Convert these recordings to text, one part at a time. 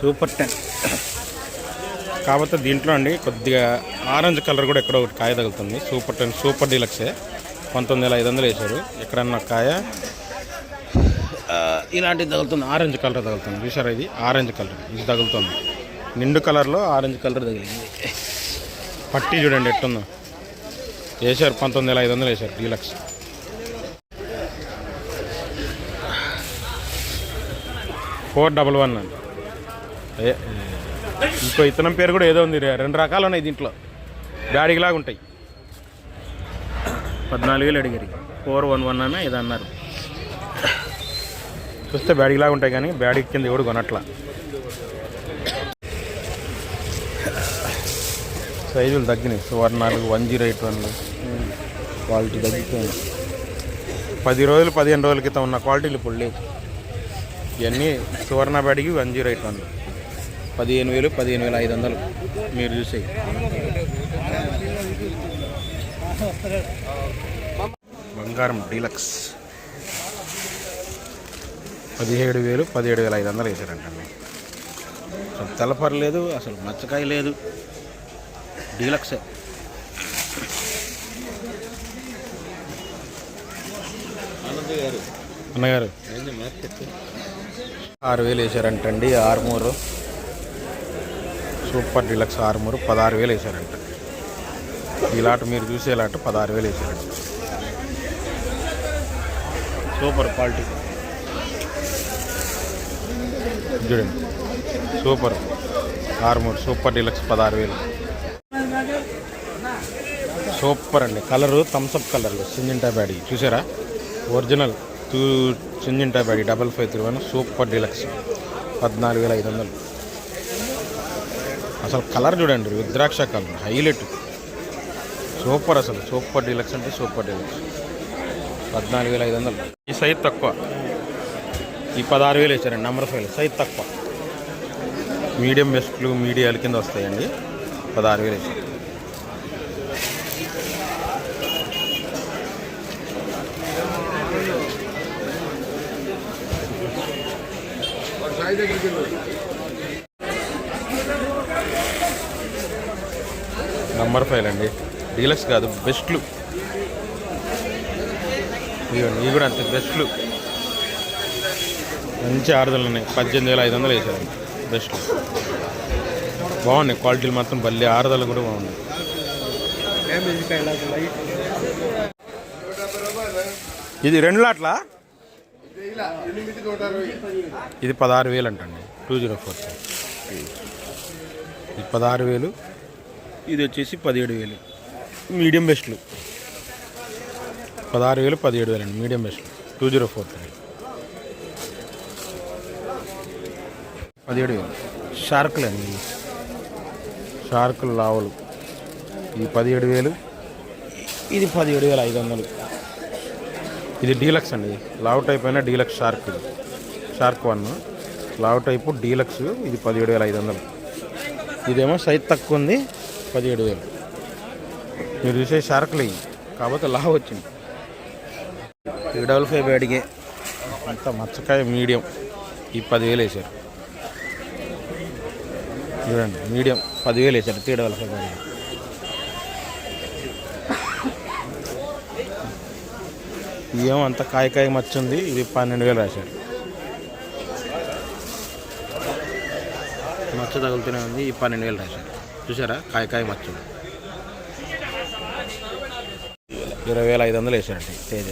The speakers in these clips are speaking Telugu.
సూపర్ 10. కాకపోతే దీంట్లో అండి కొద్దిగా ఆరెంజ్ కలర్ కూడా ఎక్కడో ఒకటి కాయ తగులుతుంది. Super 10 super డీలక్సే. 19,500 వేశారు. ఎక్కడన్నా కాయ ఇలాంటిది తగులుతుంది. ఆరెంజ్ కలర్ తగులుతుంది. చూసారా, ఇది ఆరెంజ్ కలర్, ఇది తగులుతుంది. నిండు కలర్లో ఆరెంజ్ కలర్ తగిలింది. పట్టి చూడండి ఎట్టుందో. వేశారు 19,500 వేశారు డీలక్స్. $411 అండి. ఇంకో ఇతనం పేరు కూడా ఏదో ఉంది. 2 రకాలు ఉన్నాయి దీంట్లో. బ్యాడిగిలాగా ఉంటాయి. 14,000 అడిగారు. 411 అని ఇది అన్నారు. చూస్తే బ్యాడిగిలాగా ఉంటాయి కానీ బ్యాడికి కింద ఎవడు కొనట్లా. సైజులు తగ్గినాయి. సువర్ణాలు 1081 క్వాలిటీ తగ్గిపోయింది. 10 రోజులు 15 రోజుల క్రితం ఉన్న క్వాలిటీలు ఇప్పుడు లేవు. ఇవన్నీ సువర్ణ బ్యాడికి 1081, 15,000, 15,500 మీరు చూసే. బంగారం డీలక్స్ 17,000, 17,500 వేసారంటండి. అసలు తెల్లపరలేదు, అసలు మచ్చకాయ లేదు. డీలక్సే. అన్నగారు 6,000 వేసారంటండి. ఆర్మూరు సూపర్ డీలక్స్ ఆర్మూరు 16,000 వేసారంట. ఈ లాట్ మీరు చూసేలాట 16,000 వేసారంట. సూపర్ క్వాలిటీ చూడండి. Super Armur super deluxe 16,000. Super అండి. కలరు థమ్సప్ కలర్లు సింజింటా బ్యాడీ చూసారా, ఒరిజినల్ సింజింటా బ్యాడీ 5531 సూపర్ డీలక్స్ 14,500. అసలు కలర్ చూడండి, రుద్రాక్ష కలర్ హైలైట్ సూపర్. అసలు సూపర్ డీలక్స్ అంటే సూపర్ డీలక్స్ 14,500. ఈ సైజ్ తక్కువ, ఈ 16,000 వేసారండి. నంబర్ 5 సైజ్ తక్కువ. మీడియం బెస్ట్లు మీడియాల కింద వస్తాయండి. 16,000 వేసారు. నంబర్ 5 అండి. డీలక్స్ కాదు, బెస్ట్లు. ఇవి కూడా అంతే బెస్ట్లు. మంచి ఆరుదలు ఉన్నాయి. 18,500 వేసారు బెస్ట్లు. బాగున్నాయి క్వాలిటీలు మాత్రం. బల్లి ఆరుదలు కూడా బాగున్నాయి. ఇది 2 లాట్లా. ఇది 16,000 అంటండి. 204 ఇది 16,000. ఇది వచ్చేసి 17,000. మీడియం బెస్ట్లు 16,000, 17,000 అండి. మీడియం బెస్ట్లు 2043 17,000. షార్కులు అండి, షార్కులు లావులు. ఇది 17,000. ఇది 17,500. ఇది డీలక్స్ అండి. లావు టైప్ అయినా డీలక్స్ షార్క్. ఇది షార్క్ 1 లావు టైపు డీలక్స్. ఇది 17,500. ఇదేమో సైజ్ తక్కువ ఉంది, 17,000. మీరు చూసే షార్క్లు ఇవి, కాకపోతే లావు వచ్చింది. 355 అడిగే అంత మచ్చకాయ మీడియం. ఈ 10,000 వేసారు చూడండి. మీడియం 10,000 వేసారు. 355 అడిగే. ఇదేమో అంత కాయ మచ్చ ఉంది. ఇది 12,000 రాశారు. మచ్చ తగులుతూనే ఉంది. ఈ 12,000 రాశారు. చూసారా, కాయ మచ్చ. 20,500 వేసారండి తేజ.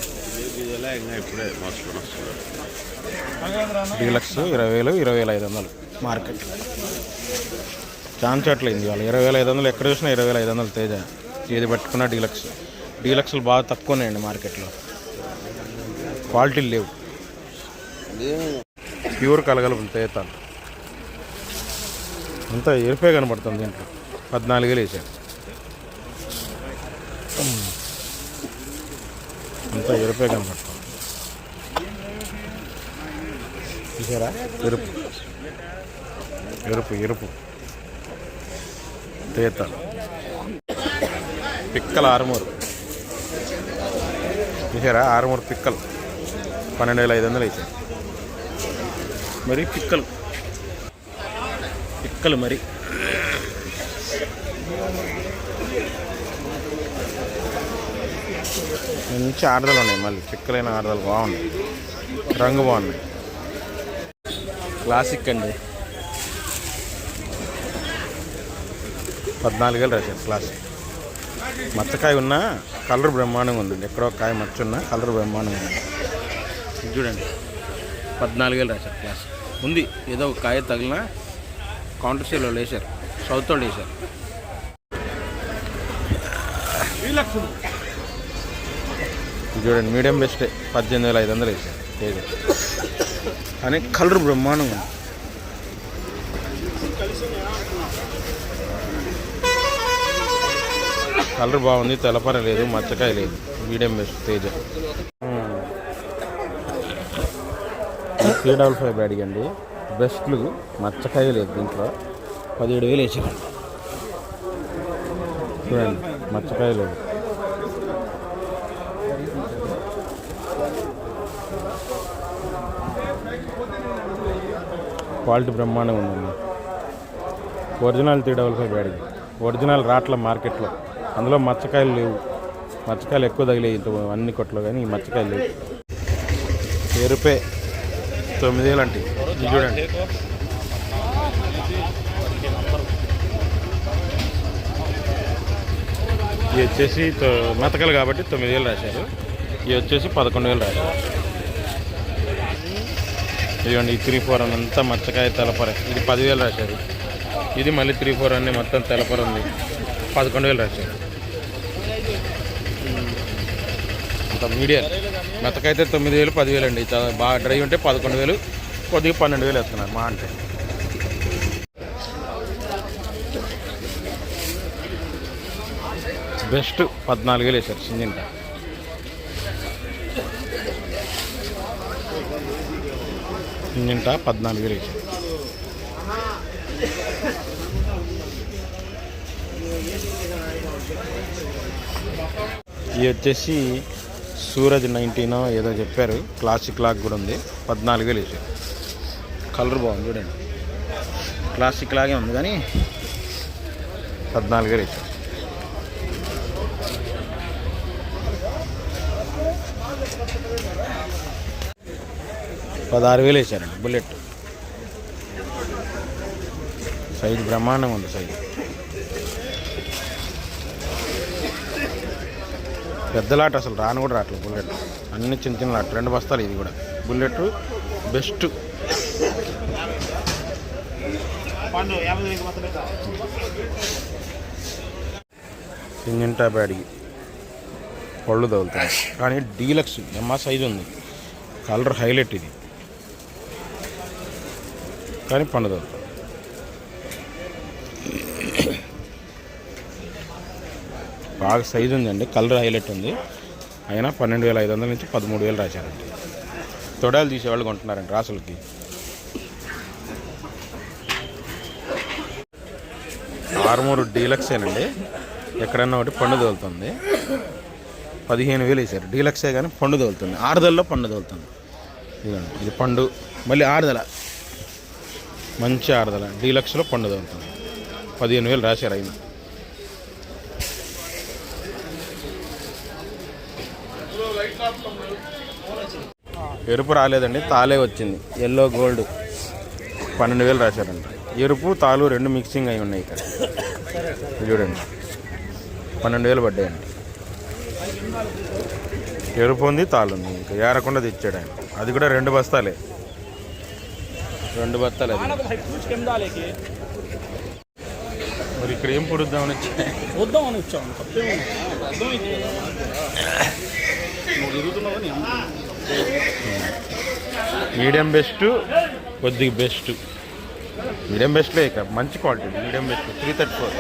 Deluxe 20,000, 20,500 market. ఛాన్స్ అట్లయింది వాళ్ళు. 20,500 ఎక్కడ చూసినా 20,500 తేజ. ఏది పట్టుకున్నా డీలక్స్. డీలక్స్లు బాగా తక్కువ ఉన్నాయండి మార్కెట్లో. క్వాలిటీలు లేవు. ప్యూర్ కలగలుపులు తేతాలు అంతా ఎరుపే కనబడుతుంది దీంట్లో. 14,000 వేసారు. అంతా ఎరుపే కనబడుతుంది. చూసారా, ఎరుపు ఎరుపు ఎరుపు తేతాలు. పిక్కల ఆరుమూరు చూసారా, ఆరుమూరు పిక్కలు 12,500 వేసారు. మరి పిక్కలు పిక్కలు మరి. మంచి ఆడదలు ఉన్నాయి, మళ్ళీ పిక్కలైన ఆడదలు బాగున్నాయి, రంగు బాగున్నాయి. క్లాసిక్ అండి, 14,000 రాశారు క్లాసిక్. మచ్చకాయ ఉన్న కలర్ బ్రహ్మాండంగా ఉందండి, ఎక్కడో కాయ మచ్చ ఉన్న కలర్ బ్రహ్మాండంగా ఉంది. చూడండి 14,000 రాశారు క్లాసిక్. ఉంది ఏదో ఒక కాయ తగిలిన కౌంటర్ సేల్ వాళ్ళు వేశారు, సౌత్ వాళ్ళు వేశారు. చూడండి మీడియం బెస్టే, 18,500 వేసారు కేజీ. కానీ కలర్ బ్రహ్మాండంగా ఉంది. కలర్ బాగుంది, తెల్లపర లేదు, మచ్చకాయ లేదు, మీడియం బెస్ట్ తేజ. 355 బ్యాడ్కి అండి, బెస్ట్లు మచ్చకాయ లేదు దీంట్లో. 17,000 వేసారండి. చూడండి మచ్చకాయ లేదు. క్వాలిటీ బ్రహ్మాండంగా ఉందండి. ఒరిజినల్ 355 బ్యాడ్కి, ఒరిజినల్ రాట్ల మార్కెట్లో. అందులో మచ్చకాయలు లేవు, మచ్చకాయలు ఎక్కువ తగిలేవి అన్ని కొట్లో, కానీ ఈ మచ్చకాయలు లేవు. ఎరుపే 9,000 అంటే. ఇది చూడండి ఇవి వచ్చేసి మెతకలు కాబట్టి 9,000 రాశారు. ఇవి వచ్చేసి 11,000 రాశారు. ఇదిగోండి ఈ 3-4 అంతా మచ్చకాయ తెల్లపర, ఇది 10,000 రాశారు. ఇది మళ్ళీ 3-4 అన్నీ మొత్తం తెల్లపర ఉంది, 11,000 రాశారు. అంత మీడియం మెతకైతే 9,000 10,000 అండి. బాగా డ్రై ఉంటే 11,000, కొద్దిగా 12,000 వేస్తున్నారు మా అంటే. బెస్ట్ 14,000 వేశారు సింజింట. సింజింట 14,000 వేశారు. ఇవి వచ్చేసి సూరజ్ 19 ఏదో చెప్పారు, క్లాసిక్ లాగ్ కూడా ఉంది, 14,000 వేసారు. కలర్ బాగుంది చూడండి, క్లాసిక్ లాగే ఉంది కానీ 14,000 వేసారు. $16,000 వేసారండి బుల్లెట్. సైజు బ్రహ్మాండంగా ఉంది, సైజు పెద్ద లాట్, అసలు రాను కూడా రావట్లేదు బుల్లెట్, అన్ని చిన్న చిన్న లాట్. 2 బస్తాలు ఇది కూడా బుల్లెట్ బెస్ట్. సింజింటా బ్యాడ్కి పళ్ళు తగులుతాయి, కానీ డీలక్స్ ఎమ్మ సైజు ఉంది, కలర్ హైలైట్ ఇది, కానీ పండు తగులుతుంది. బాగా సైజు ఉందండి, కలర్ హైలైట్ ఉంది, అయినా 12,500 నుంచి 13,000 రాశారండి. తొడాలు తీసేవాళ్ళు కొంటున్నారండి రాసులకి. ఆర్మూరు డీలక్సేనండి, ఎక్కడన్నా ఒకటి పండు తగులుతుంది. 15,000 వేసారు. డీలక్సే కానీ పండు తగులుతుంది, ఆరుదలలో పండు తగులుతుంది. ఇదండి ఇది పండు, మళ్ళీ ఆరుదల, మంచి ఆరుదల, డీలక్స్లో పండు తగులుతుంది. 15,000 రాశారు అయినా. ఎరుపు రాలేదండి, తాలే వచ్చింది, ఎల్లో గోల్డ్. 12,000 రాశారండి. ఎరుపు తాలు 2 మిక్సింగ్ అయి ఉన్నాయి ఇక్కడ. చూడండి 12,000 పడ్డాయండి. ఎరుపు ఉంది, తాలు ఉంది, ఇంకా ఏరకుండా తెచ్చాడు ఆయన. అది కూడా 2 బస్తాలే, 2 బస్తాలు. అది మరి ఇక్కడ ఏం పొడుద్దామని వచ్చాము. మీడియం బెస్ట్, కొద్దిగా బెస్ట్. మీడియం బెస్ట్లే ఇక, మంచి quality medium best. 334,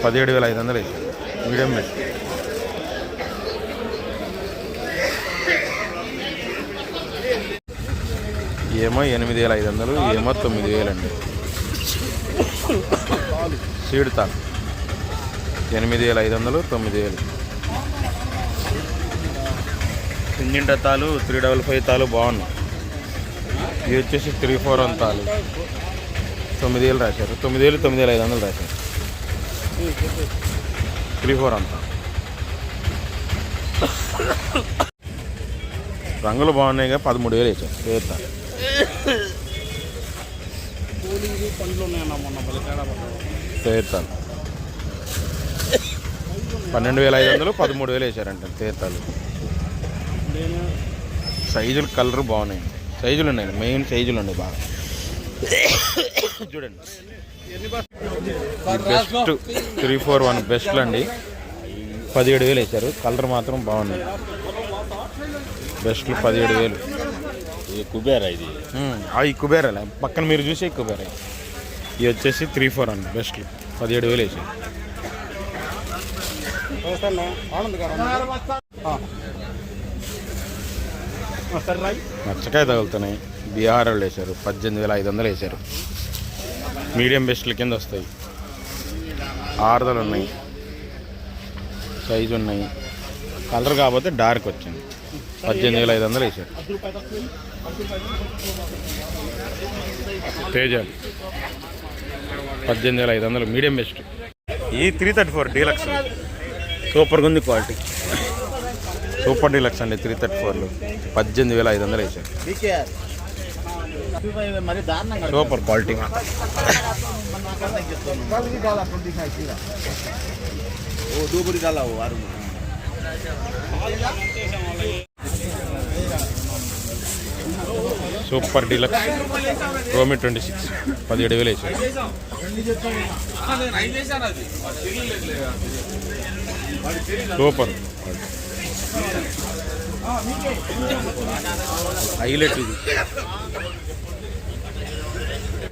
$17,500 medium best. ఏమో 8,500, ఏమో 9,000 అండి. సీడ్ తాలు 8,500, 9,000. సింజింటా తాలు 355 తాలు బాగున్నాయి. ఇది వచ్చేసి 3-4 అంతాలు 9,000 రాశారు. 9,000 9,500 రాశారు. 3-4 అంతా. రంగులు బాగున్నాయిగా 13,000 వేసారు. చేస్తా చేస్తాను 12,500 13,000 వేసారంట తీర్థాలు. సైజులు కలర్ బాగున్నాయి. సైజులు ఉన్నాయి, మెయిన్ సైజులు ఉన్నాయి బాగా. చూడండి బెస్ట్ 341 బెస్ట్లు అండి. 17,000 వేసారు. కలర్ మాత్రం బాగున్నాయి. బెస్ట్లు 17,000. కుబేరా ఇది అవి కుబేరాలే పక్కన మీరు చూసే కుబేరా. ఇవి వచ్చేసి 3-4 అండి బెస్ట్లు 17,000 వేసారు. మచ్చకాయ తగులుతున్నాయి. బీహార్ వాళ్ళు వేశారు. 18,500 వేశారు. మీడియం బెస్ట్ల కింద వస్తాయి. ఆరుదలు ఉన్నాయి, సైజు ఉన్నాయి. కలర్ కాకపోతే డార్క్ వచ్చింది. 18,500 వేశారు. తేజాలు 18,500 మీడియం బెస్ట్. ఈ 334 డీలక్స్ సూపర్గా ఉంది. క్వాలిటీ సూపర్ డీలక్స్ అండి. 334లో 18,500 వేసారు. Super quality. సూపర్ డీలక్స్ రోమి 26 17,000 వేసారు. సూపర్ హైలైట్ ఇది.